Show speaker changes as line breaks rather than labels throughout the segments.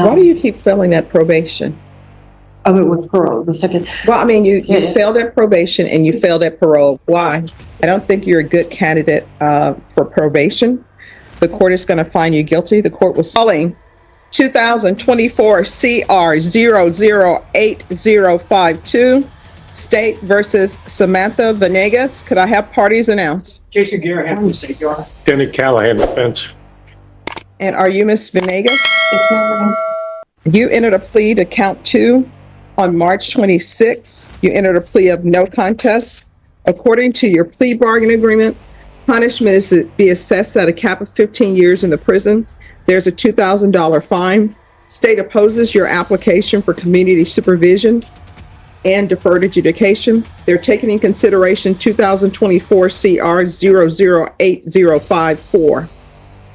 Why do you keep failing at probation?
Of it with parole, the second.
Well, I mean, you failed at probation and you failed at parole. Why? I don't think you're a good candidate for probation. The court is going to find you guilty. The court was calling 2024 CR 008052, State versus Samantha Venegas. Could I have parties announced?
Jason Garrett, from the State, Your Honor.
Denny Callahan, defense.
And are you Miss Venegas?
Yes, ma'am.
You entered a plea to count 2 on March 26. You entered a plea of no contest. According to your plea bargain agreement, punishment is to be assessed at a cap of 15 years in the prison. There's a $2,000 fine. State opposes your application for community supervision and deferred adjudication. They're taking in consideration 2024 CR 008054.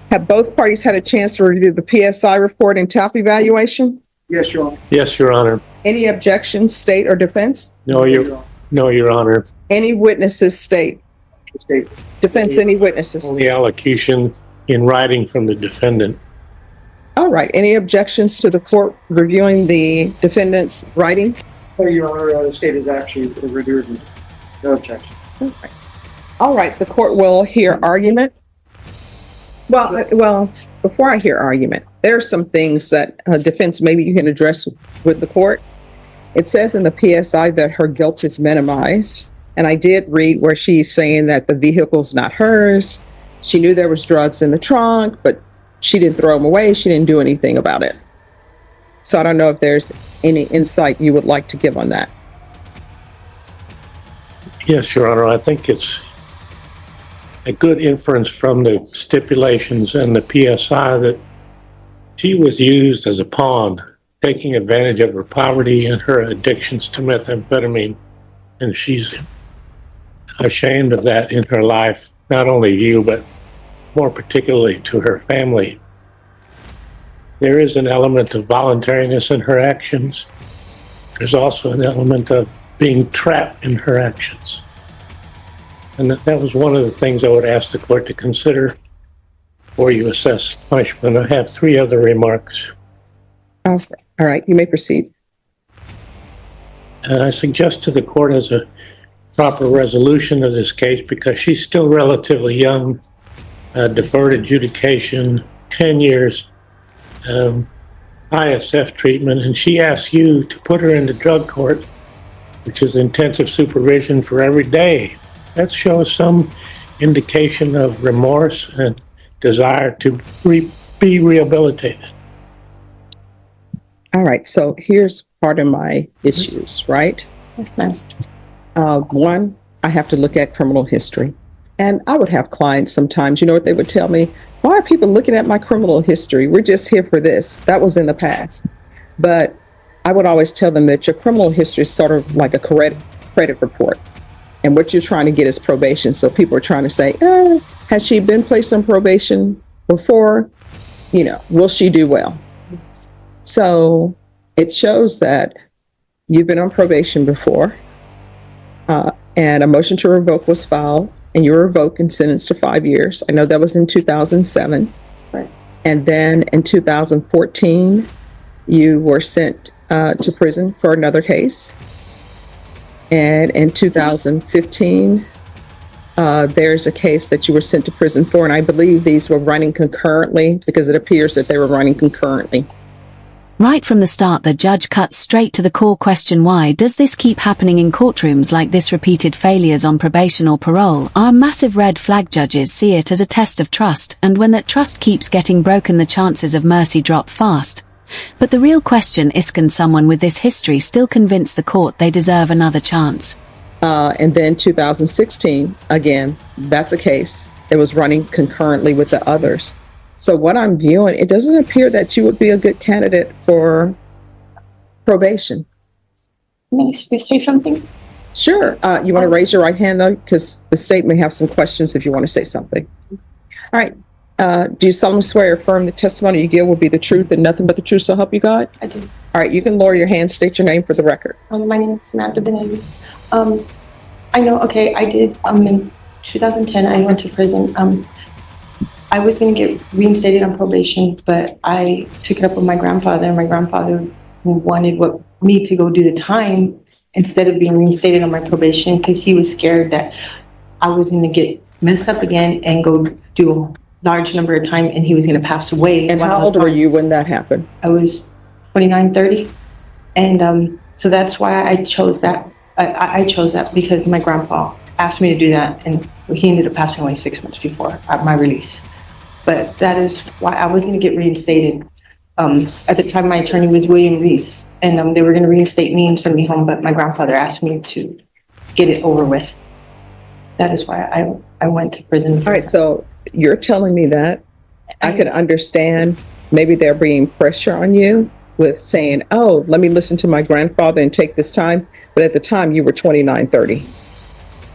Have both parties had a chance to review the PSI report and TAP evaluation?
Yes, Your Honor.
Yes, Your Honor.
Any objections, state or defense?
No, Your Honor.
Any witnesses, state?
State.
Defense, any witnesses?
Only allocution in writing from the defendant.
All right. Any objections to the court reviewing the defendant's writing?
Your Honor, the state is actually reviewed. No objection.
All right. The court will hear argument. Well, before I hear argument, there are some things that defense maybe you can address with the court. It says in the PSI that her guilt is minimized. And I did read where she's saying that the vehicle's not hers. She knew there was drugs in the trunk, but she didn't throw them away. She didn't do anything about it. So I don't know if there's any insight you would like to give on that.
Yes, Your Honor. I think it's a good inference from the stipulations and the PSI that she was used as a pawn, taking advantage of her poverty and her addictions to methamphetamine. And she's ashamed of that in her life, not only you, but more particularly to her family. There is an element of voluntariness in her actions. There's also an element of being trapped in her actions. And that was one of the things I would ask the court to consider before you assess punishment. I have 3 other remarks.
All right. You may proceed.
I suggest to the court as a proper resolution of this case, because she's still relatively young, deferred adjudication, 10 years, ISF treatment, and she asks you to put her into drug court, which is intensive supervision for every day. That shows some indication of remorse and desire to be rehabilitated.
All right. So here's part of my issues, right?
Yes, ma'am.
One, I have to look at criminal history. And I would have clients sometimes, you know what they would tell me? Why are people looking at my criminal history? We're just here for this. That was in the past. But I would always tell them that your criminal history is sort of like a credit report. And what you're trying to get is probation. So people are trying to say, has she been placed on probation before? You know, will she do well? So it shows that you've been on probation before, and a motion to revoke was filed, and you were revoked and sentenced to 5 years. I know that was in 2007.
Right.
And then in 2014, you were sent to prison for another case. And in 2015, there's a case that you were sent to prison for, and I believe these were running concurrently because it appears that they were running concurrently.
Right from the start, the judge cuts straight to the core question: why does this keep happening in courtrooms like this? Repeated failures on probation or parole are a massive red flag. Judges see it as a test of trust, and when that trust keeps getting broken, the chances of mercy drop fast. But the real question is, can someone with this history still convince the court they deserve another chance?
And then 2016, again, that's a case. It was running concurrently with the others. So what I'm viewing, it doesn't appear that you would be a good candidate for probation.
May I say something?
Sure. You want to raise your right hand, though, because the state may have some questions if you want to say something. All right. Do you solemnly swear or affirm the testimony you give will be the truth and nothing but the truth, so help you God?
I do.
All right. You can lower your hand. State your name for the record.
My name is Samantha Benavides. I know, okay, I did, in 2010, I went to prison. I was gonna get reinstated on probation, but I took it up with my grandfather, and my grandfather wanted me to go do the time instead of being reinstated on my probation, because he was scared that I was gonna get messed up again and go do a large number of time, and he was gonna pass away.
And
while I
how
was
old were
gone.
you when that happened?
I was 29, 30. And so that's why I chose that. I chose that because my grandpa asked me to do that, and he ended up passing away 6 months before my release. But that is why I was going to get reinstated. At the time, my attorney was William Reese, and they were going to reinstate me and send me home, but my grandfather asked me to get it over with. That is why I went to prison.
All right, so you're telling me that. I could understand maybe there being pressure on you with saying, oh, let me listen to my grandfather and take this time. But at the time, you were 29, 30.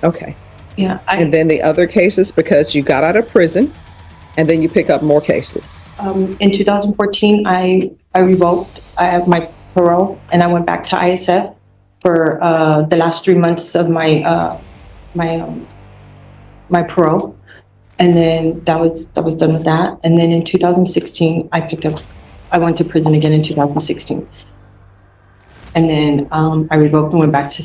Okay.
Yeah.
And then the other cases, because you got out of prison, and then you pick up more cases.
In 2014, I revoked. I have my parole, and I went back to ISF for the last 3 months of my my parole, and then that was done with that. And then in 2016, I went to prison again in 2016, and then I revoked and went back to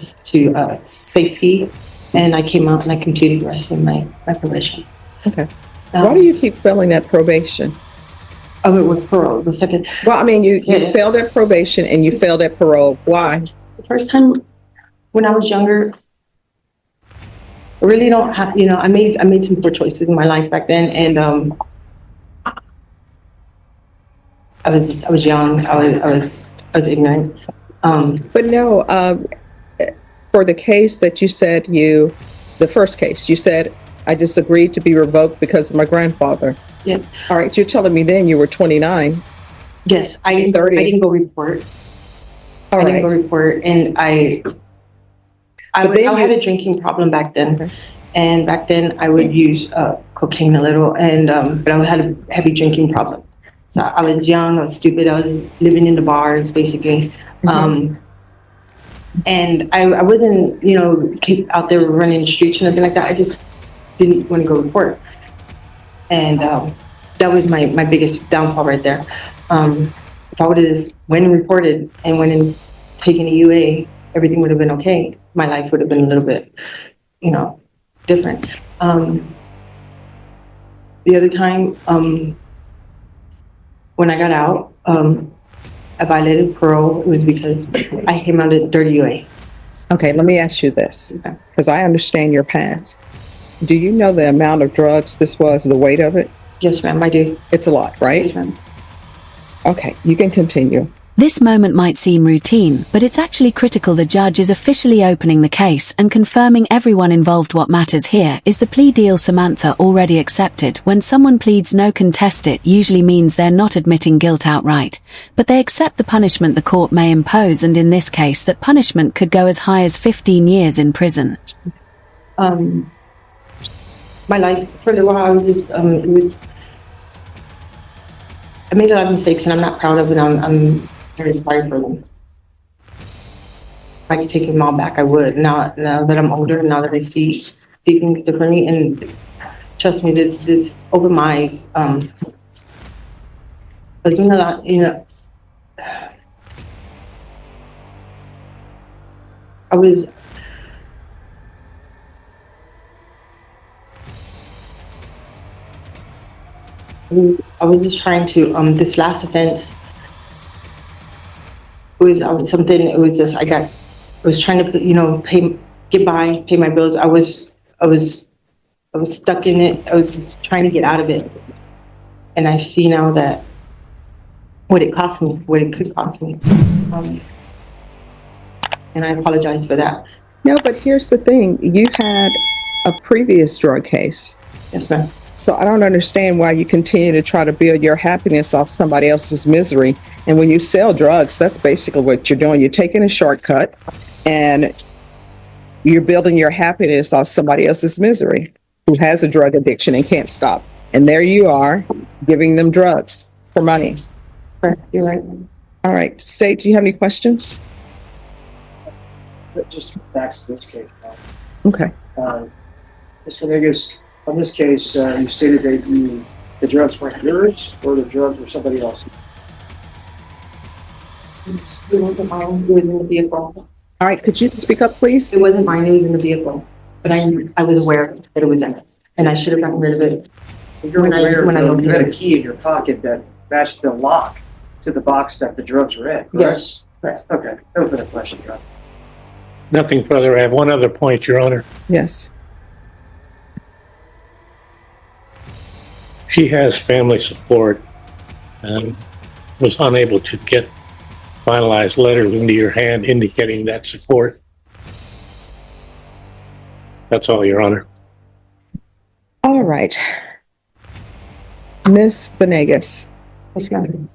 safety, and I came out and I completed the rest of my probation.
Okay. Why do you keep failing at probation?
Of it with parole, the second.
Well, I mean, you failed at probation and you failed at parole. Why?
The first time when I was younger, I really don't have, I made some poor choices in my life back then, and I was young, I was ignorant.
But no, for the case that you said the first case, you said, I just agreed to be revoked because of my grandfather.
Yeah.
All right, you're telling me then you were 29.
Yes, I didn't
30.
I didn't go report.
All
I didn't go
right.
report, and I had a drinking problem back then.
Okay.
And back then I would use cocaine a little, and but I had a heavy drinking problem. So I was young, I was stupid, I was living in the bars basically. And I wasn't, keep out there running the streets or nothing like that. I just didn't want to go report. And that was my biggest downfall right there. If I would have just went and reported and went and taken a UA, everything would have been okay. My life would have been a little bit, different. The other time, when I got out, I violated parole. It was because I came out at 30 UA.
Okay, let me ask you this,
Okay.
because I understand your past. Do you know the amount of drugs this was, the weight of it?
Yes, ma'am, I do.
It's a lot, right?
Yes, ma'am.
Okay, you can continue.
This moment might seem routine, but it's actually critical the judge is officially opening the case and confirming everyone involved. What matters here is the plea deal Samantha already accepted. When someone pleads no contest, it usually means they're not admitting guilt outright, but they accept the punishment the court may impose, and in this case that punishment could go as high as 15 years in prison.
My life, for a little while, I was just, I made a lot of mistakes and I'm not proud of it. I'm very sorry for them. If I could take them all back, I would. Now that I'm older, now that I see things differently, and trust me, this opened my eyes. I was doing a lot, I was just trying to, this last offense was something, it was just, I was trying to, get by, pay my bills. I was stuck in it. I was just trying to get out of it. And I see now that what it cost me, what it could cost me. And I apologize for that.
No, but here's the thing. You had a previous drug case.
Yes, ma'am.
So I don't understand why you continue to try to build your happiness off somebody else's misery. And when you sell drugs, that's basically what you're doing. You're taking a shortcut and you're building your happiness off somebody else's misery who has a drug addiction and can't stop. And there you are giving them drugs for money.
Right, you're right.
All right. State, do you have any questions?
Just facts of this case.
Okay.
Ms. Venegas, on this case, you stated that you The drugs were yours or the drugs were somebody else's?
It wasn't mine, it was in the vehicle.
All right, could you speak up, please?
It wasn't mine, it was in the vehicle. But I was aware that it was in it, and I should have gotten rid of it.
So you're
When I-
aware
when I
that you
located
had a
it.
key in your pocket that matched the lock to the box that the drugs were in, correct?
Yes.
Correct. Okay, no further question, John.
Nothing further. I have one other point, Your Honor.
Yes.
She has family support and was unable to get finalized letters into your hand indicating that support. That's all, Your Honor.
All right. Ms. Venegas,
Yes, ma'am.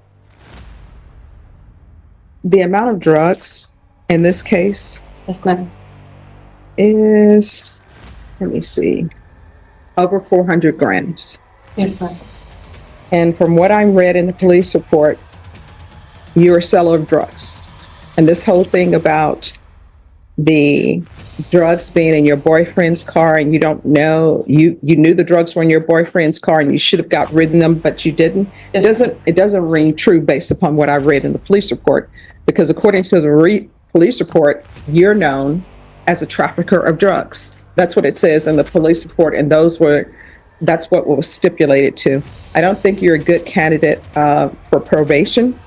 the amount of drugs in this case
Yes, ma'am.
is, let me see, over 400 grams.
Yes, ma'am.
And from what I read in the police report, you're a seller of drugs. And this whole thing about the drugs being in your boyfriend's car and you don't know, you knew the drugs were in your boyfriend's car and you should have got rid of them, but you didn't. It doesn't ring true based upon what I read in the police report, because according to the police report, you're known as a trafficker of drugs. That's what it says in the police report, and that's what was stipulated to. I don't think you're a good candidate for probation.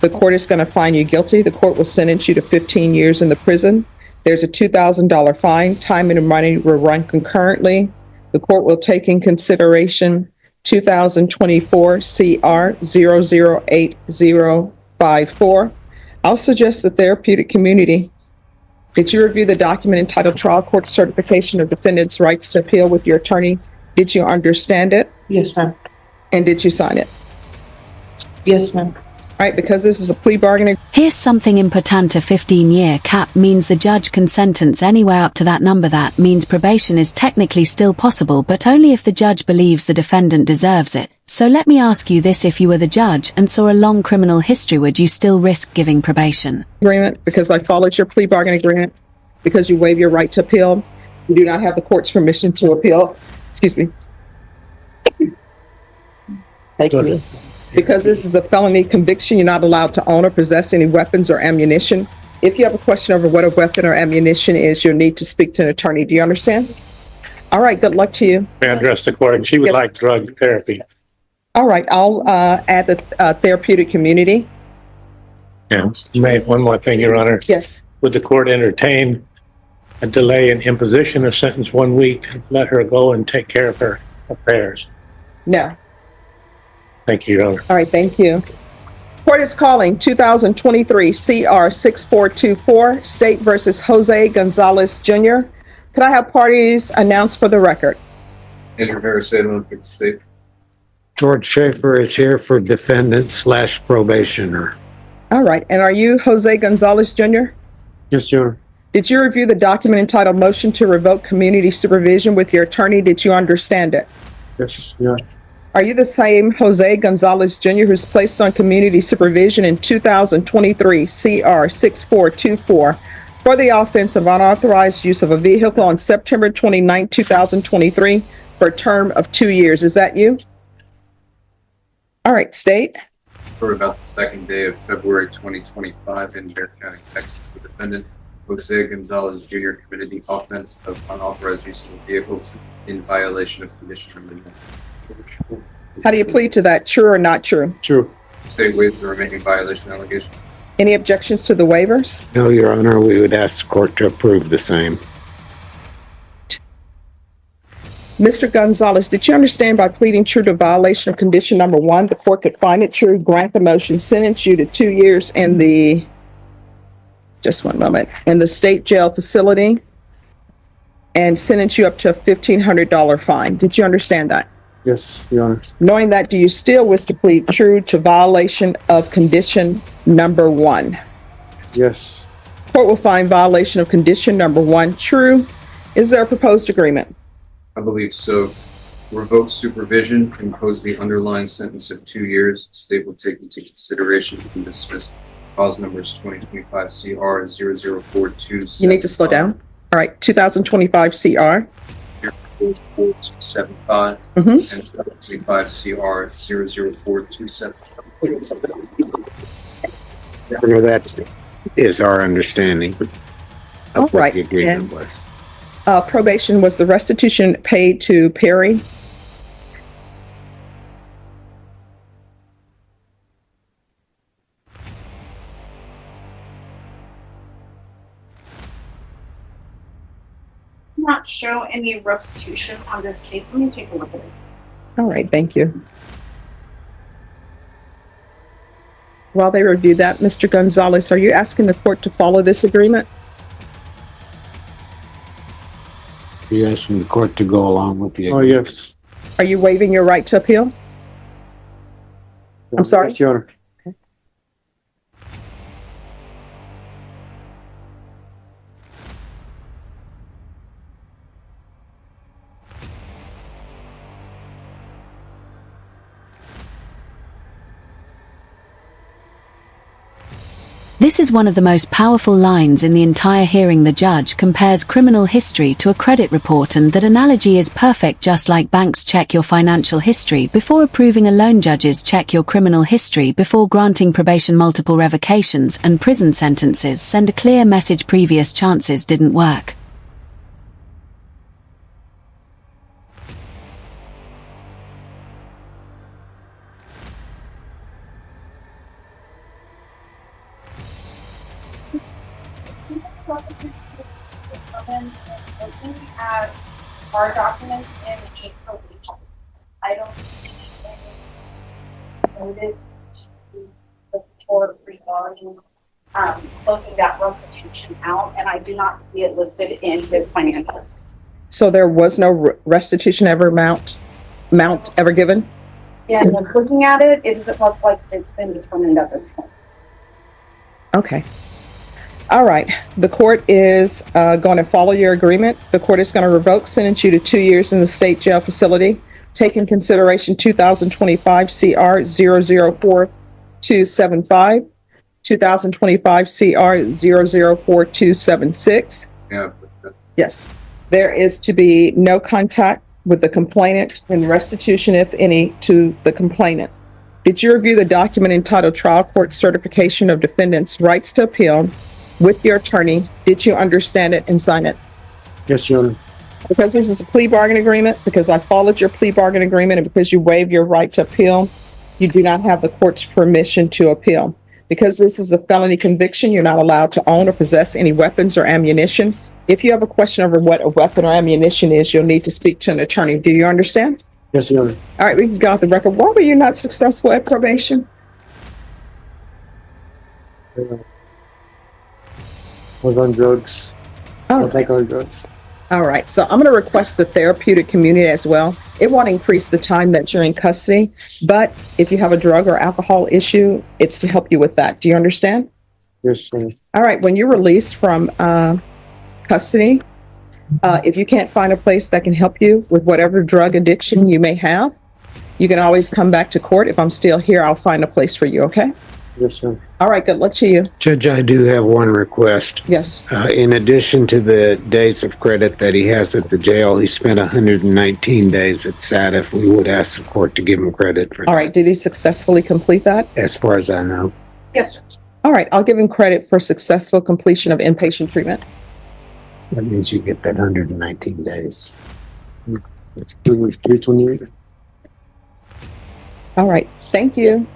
The court is going to find you guilty. The court will sentence you to 15 years in the prison. There's a $2,000 fine. Time and money will run concurrently. The court will take in consideration 2024 CR 008054. I'll suggest the therapeutic community. Did you review the document entitled Trial Court Certification of Defendant's Rights to Appeal with your attorney? Did you understand it?
Yes, ma'am.
And did you sign it?
Yes, ma'am.
All right, because this is a plea bargaining.
Here's something important. A 15-year cap means the judge can sentence anywhere up to that number. That means probation is technically still possible, but only if the judge believes the defendant deserves it. So let me ask you this: if you were the judge and saw a long criminal history, would you still risk giving probation?
Agreement, because I followed your plea bargaining agreement, because you waive your right to appeal. You do not have the court's permission to appeal. Excuse me. Thank you. Because this is a felony conviction, you're not allowed to own or possess any weapons or ammunition. If you have a question over what a weapon or ammunition is, you'll need to speak to an attorney. Do you understand? All right, good luck to you.
May I address the court? She would
Yes.
like drug therapy.
All right, I'll add the therapeutic community.
Yeah. May, one more thing, Your Honor.
Yes.
Would the court entertain a delay in imposition of sentence 1 week and let her go and take care of her affairs?
No.
Thank you, Your Honor.
All right, thank you. Court is calling 2023 CR 6424, State versus Jose Gonzalez Jr. Could I have parties announced for the record?
Andrew Harris, Salem, for the state.
George Schaefer is here for defendant / probationer.
All right, and are you Jose Gonzalez Jr.?
Yes, sir.
Did you review the document entitled Motion to Revoke Community Supervision with your attorney? Did you understand it?
Yes, yeah.
Are you the same Jose Gonzalez Jr. who's placed on community supervision in 2023 CR 6424 for the offense of unauthorized use of a vehicle on September 29, 2023 for a term of 2 years? Is that you? All right, state.
For about the second day of February 2025 in Bear County, Texas, the defendant, Jose Gonzalez Jr., committed the offense of unauthorized use of a vehicle in violation of condition number 1.
How do you plead to that? True or not true?
True.
State waives the remaining violation allegation.
Any objections to the waivers?
No, Your Honor, we would ask the court to approve the same.
Mr. Gonzalez, did you understand by pleading true to violation of condition number 1, the court could find it true, grant the motion, sentence you to 2 years in the, just one moment, in the state jail facility and sentence you up to a $1,500 fine? Did you understand that?
Yes, Your Honor.
Knowing that, do you still wish to plead true to violation of condition number 1?
Yes.
Court will find violation of condition number 1 true. Is there a proposed agreement?
I believe so. Revoke supervision, impose the underlying sentence of 2 years. State will take into consideration and dismiss cause numbers 2025 CR 0042.
You need to slow down. All right, 2025 CR.
04275
Mhm.
and 2025 CR 00427.
That is our understanding
All
of what
right,
the agreement
and-
was.
Probation, was the restitution paid to Perry?
Not show any restitution on this case. Let me take a look at it.
All right, thank you. While they review that, Mr. Gonzalez, are you asking the court to follow this agreement?
Are you asking the court to go along with the
Oh,
agreement?
yes.
Are you waiving your right to appeal? I'm sorry?
Yes, Your Honor.
This is one of the most powerful lines in the entire hearing. The judge compares criminal history to a credit report, and that analogy is perfect. Just like banks check your financial history before approving a loan, judges check your criminal history before granting probation. Multiple revocations and prison sentences send a clear message: previous chances didn't work.
Looking at our documents in the probation, I don't see any noted to the court regarding closing that restitution out, and I do not see it listed in his financials.
So there was no restitution amount ever given?
Yeah, and looking at it, it doesn't look like it's been determined at this point.
Okay. All right. The court is going to follow your agreement. The court is going to revoke, sentence you to 2 years in the state jail facility. Take in consideration 2025 CR 004-275, 2025 CR 004-276.
Yeah,
Yes. There is to be no contact with the complainant and restitution, if any, to the complainant. Did you review the document entitled Trial Court Certification of Defendant's Rights to Appeal with your attorney? Did you understand it and sign it?
Yes, Your Honor.
Because this is a plea bargain agreement, because I followed your plea bargain agreement, and because you waived your right to appeal, you do not have the court's permission to appeal. Because this is a felony conviction, you're not allowed to own or possess any weapons or ammunition. If you have a question over what a weapon or ammunition is, you'll need to speak to an attorney. Do you understand?
Yes, Your Honor.
All right, we can go off the record. Why were you not successful at probation?
Was on drugs.
Oh.
I'll take on drugs.
All right, so I'm going to request the therapeutic community as well. It won't increase the time that you're in custody, but if you have a drug or alcohol issue, it's to help you with that. Do you understand?
Yes, Your Honor.
All right, when you're released from custody, if you can't find a place that can help you with whatever drug addiction you may have, you can always come back to court. If I'm still here, I'll find a place for you, okay?
Yes, Your Honor.
All right, good luck to you.
Judge, I do have one request.
Yes.
In addition to the days of credit that he has at the jail, he spent 119 days at SATF. We would ask the court to give him credit for
All
that,
right, did he successfully complete that?
as far as I know.
Yes, sir.
All right, I'll give him credit for successful completion of inpatient treatment.
That means you get that 119 days.
328.
All right, thank you.